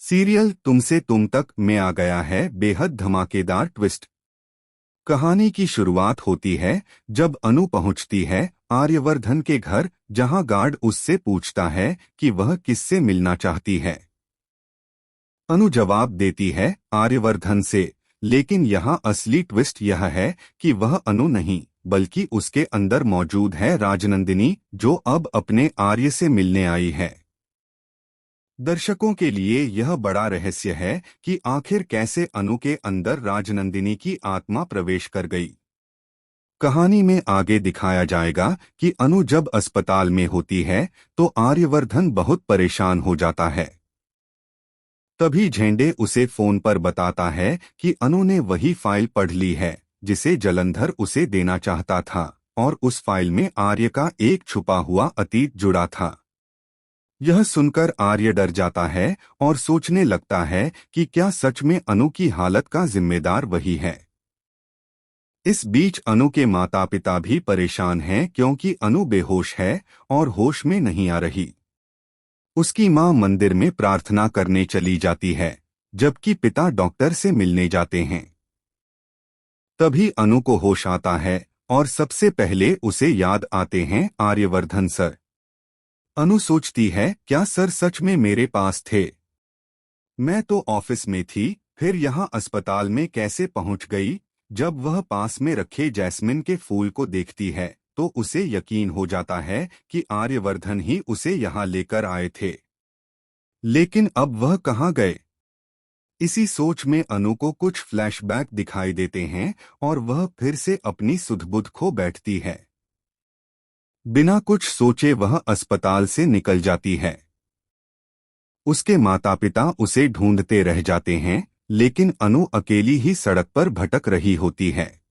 Serial तुमसे तुम तक में आ गया है बेहद धमाकेदार ट्विस्ट। कहानी की शुरुआत होती है जब अनु पहुंचती है आर्यवर्धन के घर, जहां गार्ड उससे पूछता है कि वह किससे मिलना चाहती है। अनु जवाब देती है आर्यवर्धन से, लेकिन यहाँ असली ट्विस्ट यह है कि वह अनु नहीं बल्कि उसके अंदर मौजूद है राजनंदिनी, जो अब अपने आर्य से मिलने आई है। दर्शकों के लिए यह बड़ा रहस्य है कि आखिर कैसे अनु के अंदर राजनंदिनी की आत्मा प्रवेश कर गई। कहानी में आगे दिखाया जाएगा कि अनु जब अस्पताल में होती है तो आर्यवर्धन बहुत परेशान हो जाता है। तभी झेंडे उसे फोन पर बताता है कि अनु ने वही फाइल पढ़ ली है जिसे जलंधर उसे देना चाहता था, और उस फाइल में आर्य का एक छुपा हुआ अतीत जुड़ा था। यह सुनकर आर्य डर जाता है और सोचने लगता है कि क्या सच में अनु की हालत का जिम्मेदार वही है। इस बीच अनु के माता पिता भी परेशान हैं क्योंकि अनु बेहोश है और होश में नहीं आ रही। उसकी मां मंदिर में प्रार्थना करने चली जाती है, जबकि पिता डॉक्टर से मिलने जाते हैं। तभी अनु को होश आता है और सबसे पहले उसे याद आते हैं आर्यवर्धन सर। अनु सोचती है, क्या सर सच में मेरे पास थे? मैं तो ऑफिस में थी, फिर यहाँ अस्पताल में कैसे पहुंच गई? जब वह पास में रखे जैस्मिन के फूल को देखती है तो उसे यकीन हो जाता है कि आर्यवर्धन ही उसे यहाँ लेकर आए थे। लेकिन अब वह कहाँ गए? इसी सोच में अनु को कुछ फ्लैशबैक दिखाई देते हैं और वह फिर से अपनी सुध-बुध खो बैठती है। बिना कुछ सोचे वह अस्पताल से निकल जाती है। उसके माता पिता उसे ढूंढते रह जाते हैं, लेकिन अनु अकेली ही सड़क पर भटक रही होती है।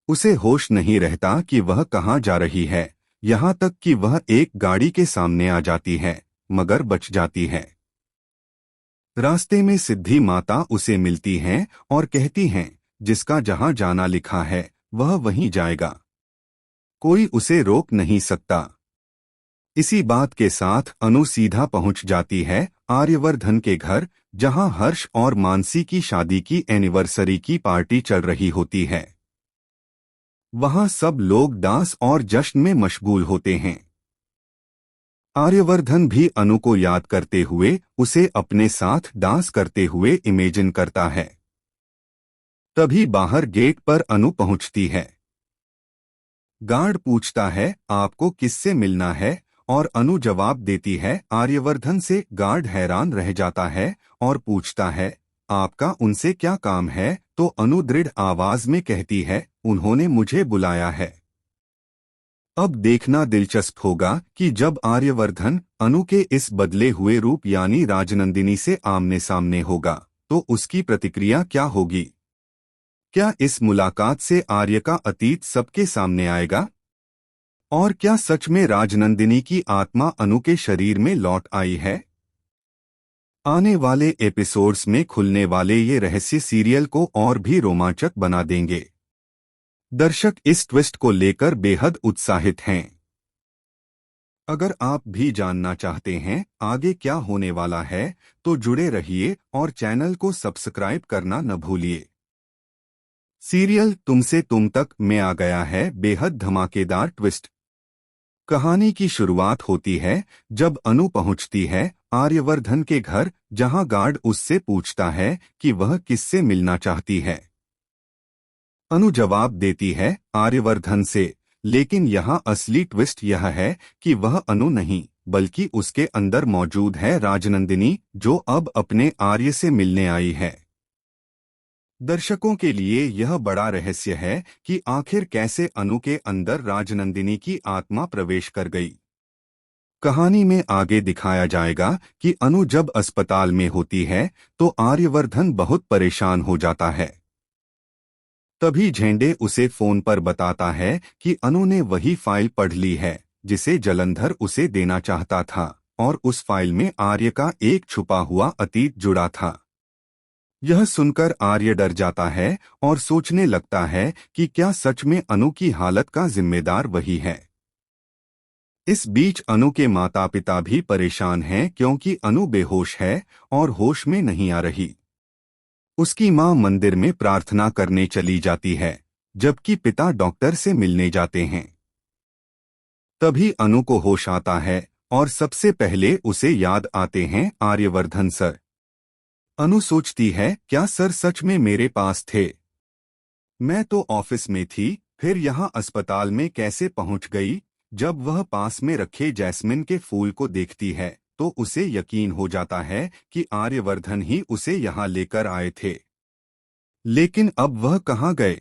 उसे होश नहीं रहता कि वह कहाँ जा रही है, यहाँ तक कि वह एक गाड़ी के सामने आ जाती है, मगर बच जाती है। रास्ते में सिद्धि माता उसे मिलती हैं और कहती हैं, जिसका जहाँ जाना लिखा है वह वहीं जाएगा, कोई उसे रोक नहीं सकता। इसी बात के साथ अनु सीधा पहुंच जाती है आर्यवर्धन के घर, जहां हर्ष और मानसी की शादी की एनिवर्सरी की पार्टी चल रही होती है। वहां सब लोग डांस और जश्न में मशगूल होते हैं। आर्यवर्धन भी अनु को याद करते हुए उसे अपने साथ डांस करते हुए इमेजिन करता है। तभी बाहर गेट पर अनु पहुंचती है। गार्ड पूछता है, आपको किससे मिलना है? और अनु जवाब देती है आर्यवर्धन से। गार्ड हैरान रह जाता है और पूछता है, आपका उनसे क्या काम है? तो अनु दृढ़ आवाज में कहती है, उन्होंने मुझे बुलाया है। अब देखना दिलचस्प होगा कि जब आर्यवर्धन अनु के इस बदले हुए रूप यानी राजनंदिनी से आमने सामने होगा तो उसकी प्रतिक्रिया क्या होगी। क्या इस मुलाकात से आर्य का अतीत सबके सामने आएगा? और क्या सच में राजनंदिनी की आत्मा अनु के शरीर में लौट आई है? आने वाले एपिसोड्स में खुलने वाले ये रहस्य सीरियल को और भी रोमांचक बना देंगे। दर्शक इस ट्विस्ट को लेकर बेहद उत्साहित हैं। अगर आप भी जानना चाहते हैं आगे क्या होने वाला है, तो जुड़े रहिए और चैनल को सब्सक्राइब करना न भूलिए। सीरियल तुमसे तुम तक में आ गया है बेहद धमाकेदार ट्विस्ट। कहानी की शुरुआत होती है जब अनु पहुंचती है आर्यवर्धन के घर, जहां गार्ड उससे पूछता है कि वह किससे मिलना चाहती है। अनु जवाब देती है आर्यवर्धन से, लेकिन यहाँ असली ट्विस्ट यह है कि वह अनु नहीं बल्कि उसके अंदर मौजूद है राजनंदिनी, जो अब अपने आर्य से मिलने आई है। दर्शकों के लिए यह बड़ा रहस्य है कि आखिर कैसे अनु के अंदर राजनंदिनी की आत्मा प्रवेश कर गई। कहानी में आगे दिखाया जाएगा कि अनु जब अस्पताल में होती है तो आर्यवर्धन बहुत परेशान हो जाता है। तभी झेंडे उसे फोन पर बताता है कि अनु ने वही फाइल पढ़ ली है जिसे जलंधर उसे देना चाहता था, और उस फाइल में आर्य का एक छुपा हुआ अतीत जुड़ा था। यह सुनकर आर्य डर जाता है और सोचने लगता है कि क्या सच में अनु की हालत का जिम्मेदार वही है। इस बीच अनु के माता पिता भी परेशान हैं क्योंकि अनु बेहोश है और होश में नहीं आ रही। उसकी मां मंदिर में प्रार्थना करने चली जाती है, जबकि पिता डॉक्टर से मिलने जाते हैं। तभी अनु को होश आता है और सबसे पहले उसे याद आते हैं आर्यवर्धन सर। अनु सोचती है, क्या सर सच में मेरे पास थे? मैं तो ऑफिस में थी, फिर यहाँ अस्पताल में कैसे पहुंच गई? जब वह पास में रखे जैस्मिन के फूल को देखती है तो उसे यकीन हो जाता है कि आर्यवर्धन ही उसे यहाँ लेकर आए थे। लेकिन अब वह कहाँ गए?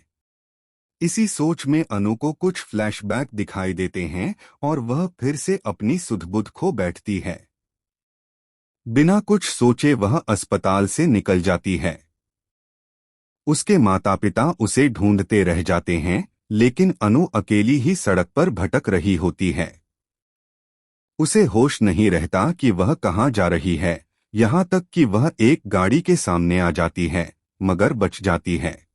इसी सोच में अनु को कुछ फ्लैशबैक दिखाई देते हैं और वह फिर से अपनी सुध-बुध खो बैठती है। बिना कुछ सोचे वह अस्पताल से निकल जाती है। उसके माता पिता उसे ढूंढते रह जाते हैं, लेकिन अनु अकेली ही सड़क पर भटक रही होती है। उसे होश नहीं रहता कि वह कहाँ जा रही है, यहाँ तक कि वह एक गाड़ी के सामने आ जाती है, मगर बच जाती है।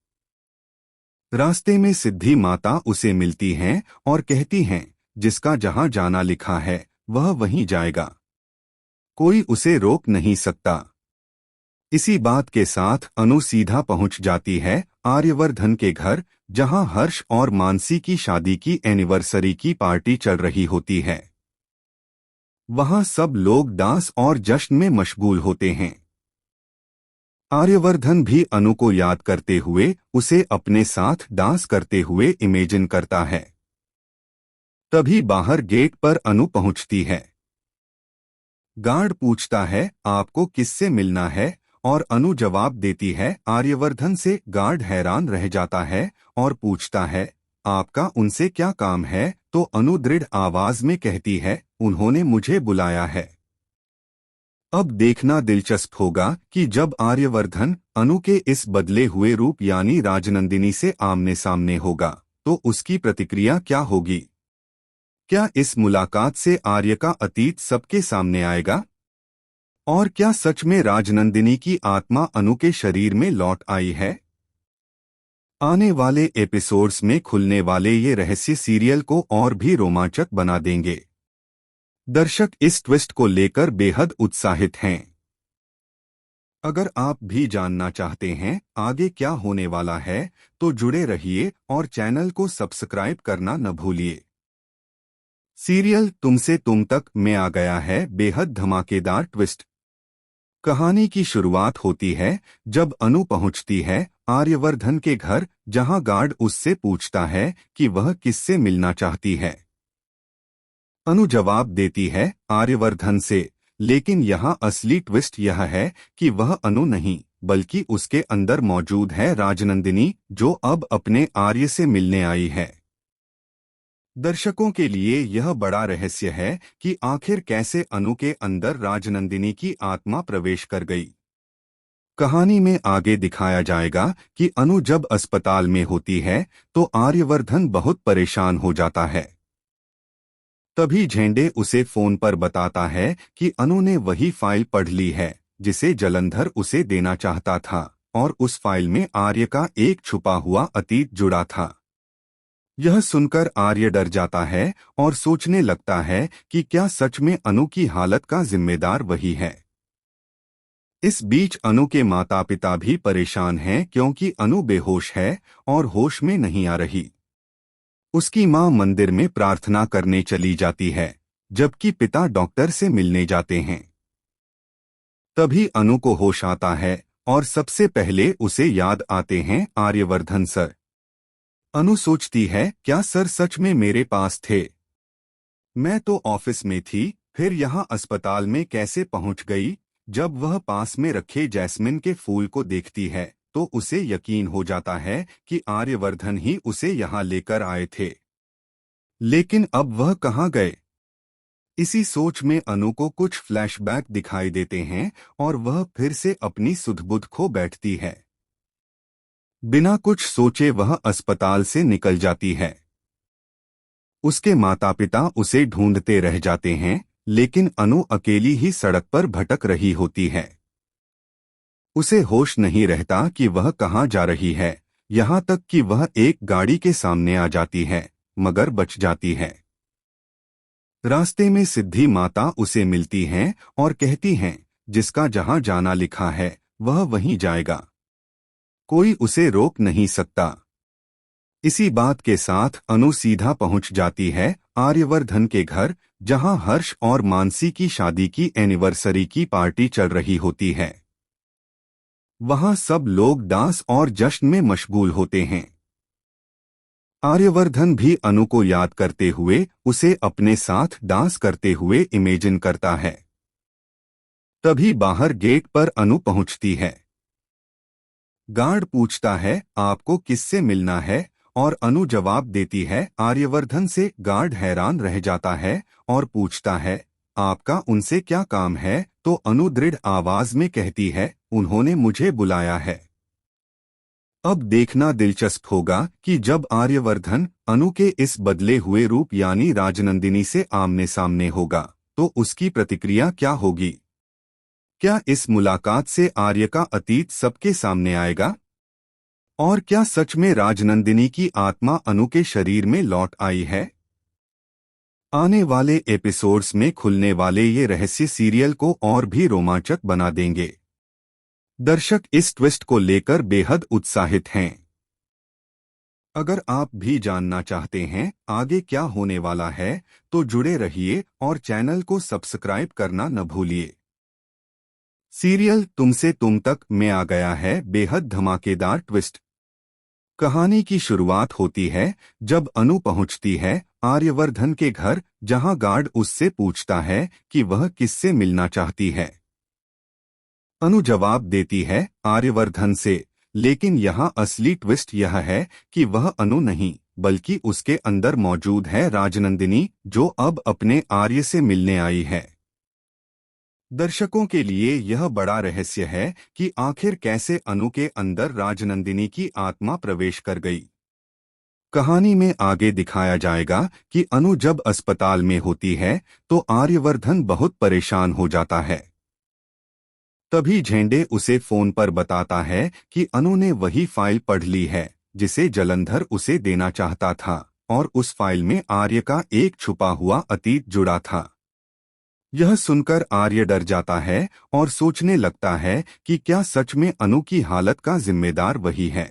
रास्ते में सिद्धि माता उसे मिलती हैं और कहती हैं, जिसका जहां जाना लिखा है वह वहीं जाएगा, कोई उसे रोक नहीं सकता। इसी बात के साथ अनु सीधा पहुंच जाती है आर्यवर्धन के घर, जहां हर्ष और मानसी की शादी की एनिवर्सरी की पार्टी चल रही होती है। वहां सब लोग डांस और जश्न में मशगूल होते हैं। आर्यवर्धन भी अनु को याद करते हुए उसे अपने साथ डांस करते हुए इमेजिन करता है। तभी बाहर गेट पर अनु पहुंचती है। गार्ड पूछता है, आपको किससे मिलना है? और अनु जवाब देती है आर्यवर्धन से। गार्ड हैरान रह जाता है और पूछता है, आपका उनसे क्या काम है? तो अनु दृढ़ आवाज में कहती है, उन्होंने मुझे बुलाया है। अब देखना दिलचस्प होगा कि जब आर्यवर्धन अनु के इस बदले हुए रूप यानी राजनंदिनी से आमने सामने होगा तो उसकी प्रतिक्रिया क्या होगी। क्या इस मुलाकात से आर्य का अतीत सबके सामने आएगा? और क्या सच में राजनंदिनी की आत्मा अनु के शरीर में लौट आई है? आने वाले एपिसोड्स में खुलने वाले ये रहस्य सीरियल को और भी रोमांचक बना देंगे। दर्शक इस ट्विस्ट को लेकर बेहद उत्साहित हैं। अगर आप भी जानना चाहते हैं आगे क्या होने वाला है, तो जुड़े रहिए और चैनल को सब्सक्राइब करना न भूलिए। सीरियल तुमसे तुम तक में आ गया है बेहद धमाकेदार ट्विस्ट। कहानी की शुरुआत होती है जब अनु पहुंचती है आर्यवर्धन के घर, जहां गार्ड उससे पूछता है कि वह किससे मिलना चाहती है। अनु जवाब देती है आर्यवर्धन से, लेकिन यहाँ असली ट्विस्ट यह है कि वह अनु नहीं बल्कि उसके अंदर मौजूद है राजनंदिनी, जो अब अपने आर्य से मिलने आई है। दर्शकों के लिए यह बड़ा रहस्य है कि आखिर कैसे अनु के अंदर राजनंदिनी की आत्मा प्रवेश कर गई। कहानी में आगे दिखाया जाएगा कि अनु जब अस्पताल में होती है तो आर्यवर्धन बहुत परेशान हो जाता है। तभी झेंडे उसे फोन पर बताता है कि अनु ने वही फाइल पढ़ ली है जिसे जलंधर उसे देना चाहता था, और उस फाइल में आर्य का एक छुपा हुआ अतीत जुड़ा था। यह सुनकर आर्य डर जाता है और सोचने लगता है कि क्या सच में अनु की हालत का जिम्मेदार वही है। इस बीच अनु के माता पिता भी परेशान हैं क्योंकि अनु बेहोश है और होश में नहीं आ रही। उसकी मां मंदिर में प्रार्थना करने चली जाती है, जबकि पिता डॉक्टर से मिलने जाते हैं। तभी अनु को होश आता है और सबसे पहले उसे याद आते हैं आर्यवर्धन सर। अनु सोचती है, क्या सर सच में मेरे पास थे? मैं तो ऑफिस में थी, फिर यहाँ अस्पताल में कैसे पहुंच गई? जब वह पास में रखे जैस्मिन के फूल को देखती है तो उसे यकीन हो जाता है कि आर्यवर्धन ही उसे यहाँ लेकर आए थे। लेकिन अब वह कहाँ गए? इसी सोच में अनु को कुछ फ्लैशबैक दिखाई देते हैं और वह फिर से अपनी सुध-बुध खो बैठती है। बिना कुछ सोचे वह अस्पताल से निकल जाती है। उसके माता पिता उसे ढूंढते रह जाते हैं, लेकिन अनु अकेली ही सड़क पर भटक रही होती है। उसे होश नहीं रहता कि वह कहाँ जा रही है, यहाँ तक कि वह एक गाड़ी के सामने आ जाती है, मगर बच जाती है। रास्ते में सिद्धि माता उसे मिलती हैं और कहती हैं, जिसका जहां जाना लिखा है वह वहीं जाएगा, कोई उसे रोक नहीं सकता। इसी बात के साथ अनु सीधा पहुंच जाती है आर्यवर्धन के घर, जहां हर्ष और मानसी की शादी की एनिवर्सरी की पार्टी चल रही होती है। वहां सब लोग डांस और जश्न में मशगूल होते हैं। आर्यवर्धन भी अनु को याद करते हुए उसे अपने साथ डांस करते हुए इमेजिन करता है। तभी बाहर गेट पर अनु पहुंचती है। गार्ड पूछता है, आपको किससे मिलना है, और अनु जवाब देती है आर्यवर्धन से। गार्ड हैरान रह जाता है और पूछता है, आपका उनसे क्या काम है? तो अनु दृढ़ आवाज में कहती है, उन्होंने मुझे बुलाया है। अब देखना दिलचस्प होगा कि जब आर्यवर्धन अनु के इस बदले हुए रूप यानी राजनंदिनी से आमने सामने होगा तो उसकी प्रतिक्रिया क्या होगी। क्या इस मुलाकात से आर्य का अतीत सबके सामने आएगा? और क्या सच में राजनंदिनी की आत्मा अनु के शरीर में लौट आई है? आने वाले एपिसोड्स में खुलने वाले ये रहस्य सीरियल को और भी रोमांचक बना देंगे। दर्शक इस ट्विस्ट को लेकर बेहद उत्साहित हैं। अगर आप भी जानना चाहते हैं आगे क्या होने वाला है तो जुड़े रहिए और चैनल को सब्सक्राइब करना न भूलिए। सीरियल तुमसे तुम तक में आ गया है बेहद धमाकेदार ट्विस्ट। कहानी की शुरुआत होती है जब अनु पहुंचती है आर्यवर्धन के घर, जहां गार्ड उससे पूछता है कि वह किससे मिलना चाहती है। अनु जवाब देती है आर्यवर्धन से, लेकिन यहाँ असली ट्विस्ट यह है कि वह अनु नहीं बल्कि उसके अंदर मौजूद है राजनंदिनी, जो अब अपने आर्य से मिलने आई है। दर्शकों के लिए यह बड़ा रहस्य है कि आखिर कैसे अनु के अंदर राजनंदिनी की आत्मा प्रवेश कर गई। कहानी में आगे दिखाया जाएगा कि अनु जब अस्पताल में होती है तो आर्यवर्धन बहुत परेशान हो जाता है। तभी झेंडे उसे फोन पर बताता है कि अनु ने वही फाइल पढ़ ली है जिसे जलंधर उसे देना चाहता था, और उस फाइल में आर्य का एक छुपा हुआ अतीत जुड़ा था। यह सुनकर आर्य डर जाता है और सोचने लगता है कि क्या सच में अनु की हालत का जिम्मेदार वही है।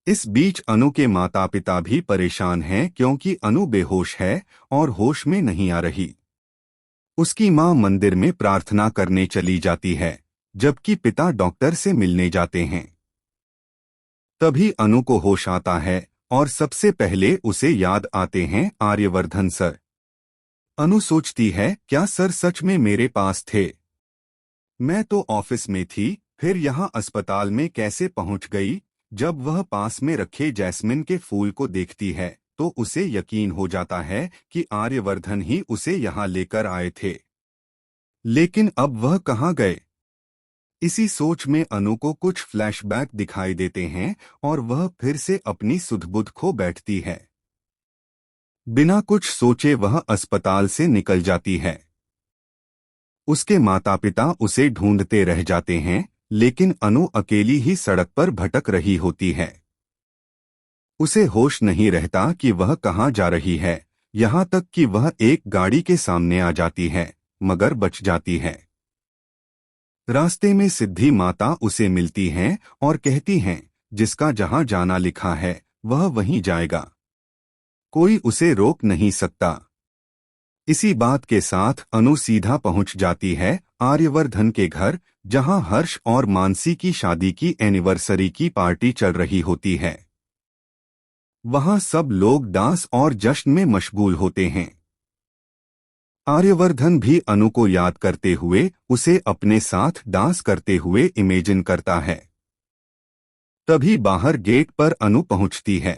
इस बीच अनु के माता पिता भी परेशान हैं क्योंकि अनु बेहोश है और होश में नहीं आ रही। उसकी मां मंदिर में प्रार्थना करने चली जाती है, जबकि पिता डॉक्टर से मिलने जाते हैं। तभी अनु को होश आता है और सबसे पहले उसे याद आते हैं आर्यवर्धन सर। अनु सोचती है, क्या सर सच में मेरे पास थे? मैं तो ऑफिस में थी, फिर यहाँ अस्पताल में कैसे पहुंच गई? जब वह पास में रखे जैस्मिन के फूल को देखती है तो उसे यकीन हो जाता है कि आर्यवर्धन ही उसे यहाँ लेकर आए थे। लेकिन अब वह कहाँ गए? इसी सोच में अनु को कुछ फ्लैशबैक दिखाई देते हैं और वह फिर से अपनी सुध-बुध खो बैठती है। बिना कुछ सोचे वह अस्पताल से निकल जाती है। उसके माता पिता उसे ढूंढते रह जाते हैं, लेकिन अनु अकेली ही सड़क पर भटक रही होती है। उसे होश नहीं रहता कि वह कहाँ जा रही है, यहाँ तक कि वह एक गाड़ी के सामने आ जाती है, मगर बच जाती है। रास्ते में सिद्धि माता उसे मिलती हैं और कहती हैं, जिसका जहां जाना लिखा है वह वहीं जाएगा, कोई उसे रोक नहीं सकता। इसी बात के साथ अनु सीधा पहुंच जाती है आर्यवर्धन के घर, जहां हर्ष और मानसी की शादी की एनिवर्सरी की पार्टी चल रही होती है। वहां सब लोग डांस और जश्न में मशगूल होते हैं। आर्यवर्धन भी अनु को याद करते हुए उसे अपने साथ डांस करते हुए इमेजिन करता है। तभी बाहर गेट पर अनु पहुंचती है।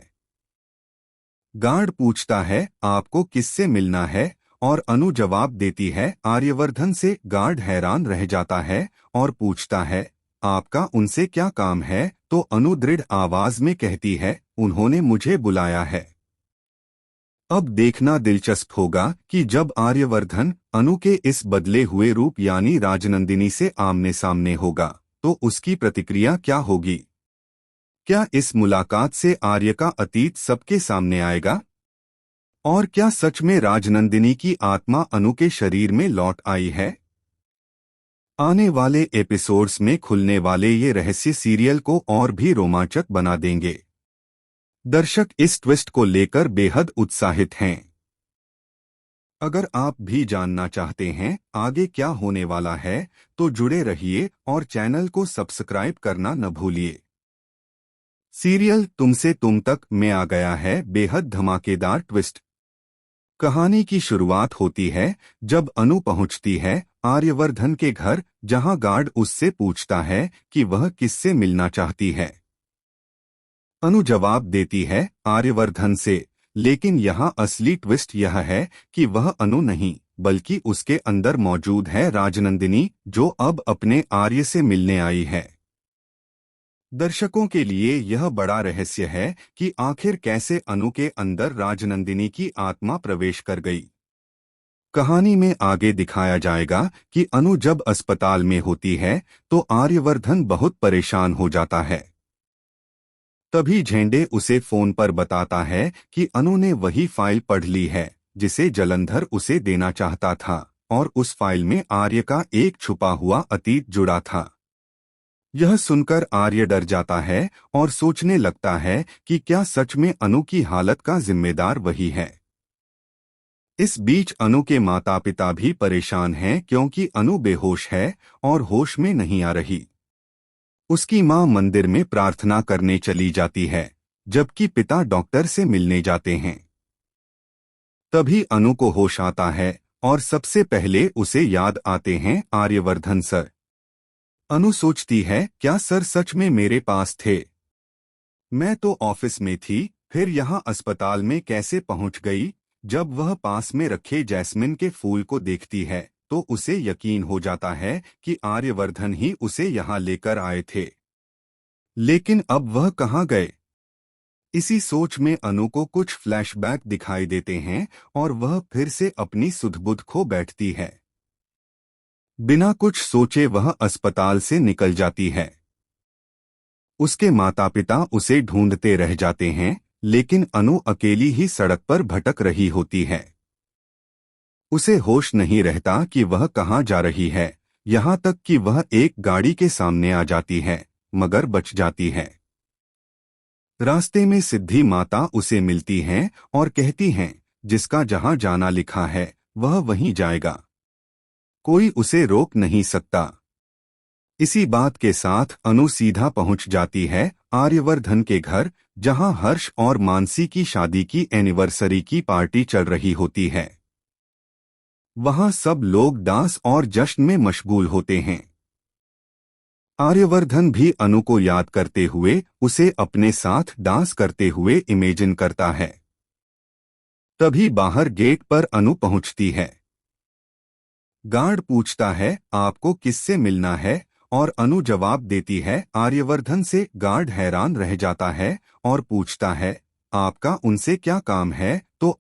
गार्ड पूछता है, आपको किससे मिलना है, और अनु जवाब देती है आर्यवर्धन से। गार्ड हैरान रह जाता है और पूछता है, आपका उनसे क्या काम है? तो अनु दृढ़ आवाज में कहती है, उन्होंने मुझे बुलाया है। अब देखना दिलचस्प होगा कि जब आर्यवर्धन अनु के इस बदले हुए रूप यानी राजनंदिनी से आमने सामने होगा तो उसकी प्रतिक्रिया क्या होगी। क्या इस मुलाकात से आर्य का अतीत सबके सामने आएगा? और क्या सच में राजनंदिनी की आत्मा अनु के शरीर में लौट आई है? आने वाले एपिसोड्स में खुलने वाले ये रहस्य सीरियल को और भी रोमांचक बना देंगे। दर्शक इस ट्विस्ट को लेकर बेहद उत्साहित हैं। अगर आप भी जानना चाहते हैं आगे क्या होने वाला है, तो जुड़े रहिए और चैनल को सब्सक्राइब करना न भूलिए। सीरियल तुमसे तुम तक में आ गया है बेहद धमाकेदार ट्विस्ट। कहानी की शुरुआत होती है जब अनु पहुंचती है आर्यवर्धन के घर, जहां गार्ड उससे पूछता है कि वह किससे मिलना चाहती है। अनु जवाब देती है आर्यवर्धन से, लेकिन यहाँ असली ट्विस्ट यह है कि वह अनु नहीं बल्कि उसके अंदर मौजूद है राजनंदिनी, जो अब अपने आर्य से मिलने आई है। दर्शकों के लिए यह बड़ा रहस्य है कि आखिर कैसे अनु के अंदर राजनंदिनी की आत्मा प्रवेश कर गई। कहानी में आगे दिखाया जाएगा कि अनु जब अस्पताल में होती है तो आर्यवर्धन बहुत परेशान हो जाता है। तभी झेंडे उसे फोन पर बताता है कि अनु ने वही फाइल पढ़ ली है जिसे जलंधर उसे देना चाहता था, और उस फाइल में आर्य का एक छुपा हुआ अतीत जुड़ा था। यह सुनकर आर्य डर जाता है और सोचने लगता है कि क्या सच में अनु की हालत का जिम्मेदार वही है। इस बीच अनु के माता पिता भी परेशान हैं क्योंकि अनु बेहोश है और होश में नहीं आ रही। उसकी मां मंदिर में प्रार्थना करने चली जाती है, जबकि पिता डॉक्टर से मिलने जाते हैं। तभी अनु को होश आता है और सबसे पहले उसे याद आते हैं आर्यवर्धन सर। अनु सोचती है, क्या सर सच में मेरे पास थे? मैं तो ऑफिस में थी, फिर यहाँ अस्पताल में कैसे पहुंच गई? जब वह पास में रखे जैस्मिन के फूल को देखती है तो उसे यकीन हो जाता है कि आर्यवर्धन ही उसे यहाँ लेकर आए थे। लेकिन अब वह कहाँ गए? इसी सोच में अनु को कुछ फ्लैशबैक दिखाई देते हैं और वह फिर से अपनी सुध-बुध खो बैठती है। बिना कुछ सोचे वह अस्पताल से निकल जाती है। उसके माता पिता उसे ढूंढते रह जाते हैं, लेकिन अनु अकेली ही सड़क पर भटक रही होती है। उसे होश नहीं रहता कि वह कहाँ जा रही है, यहाँ तक कि वह एक गाड़ी के सामने आ जाती है, मगर बच जाती है। रास्ते में सिद्धि माता उसे मिलती हैं और कहती हैं, जिसका जहाँ जाना लिखा है वह वहीं जाएगा, कोई उसे रोक नहीं सकता। इसी बात के साथ अनु सीधा पहुंच जाती है आर्यवर्धन के घर, जहां हर्ष और मानसी की शादी की एनिवर्सरी की पार्टी चल रही होती है। वहां सब लोग डांस और जश्न में मशगूल होते हैं। आर्यवर्धन भी अनु को याद करते हुए उसे अपने साथ डांस करते हुए इमेजिन करता है। तभी बाहर गेट पर अनु पहुंचती है। गार्ड पूछता है, आपको किससे मिलना है? और अनु जवाब देती है आर्यवर्धन से। गार्ड हैरान रह जाता है और पूछता है, आपका उनसे क्या काम है? तो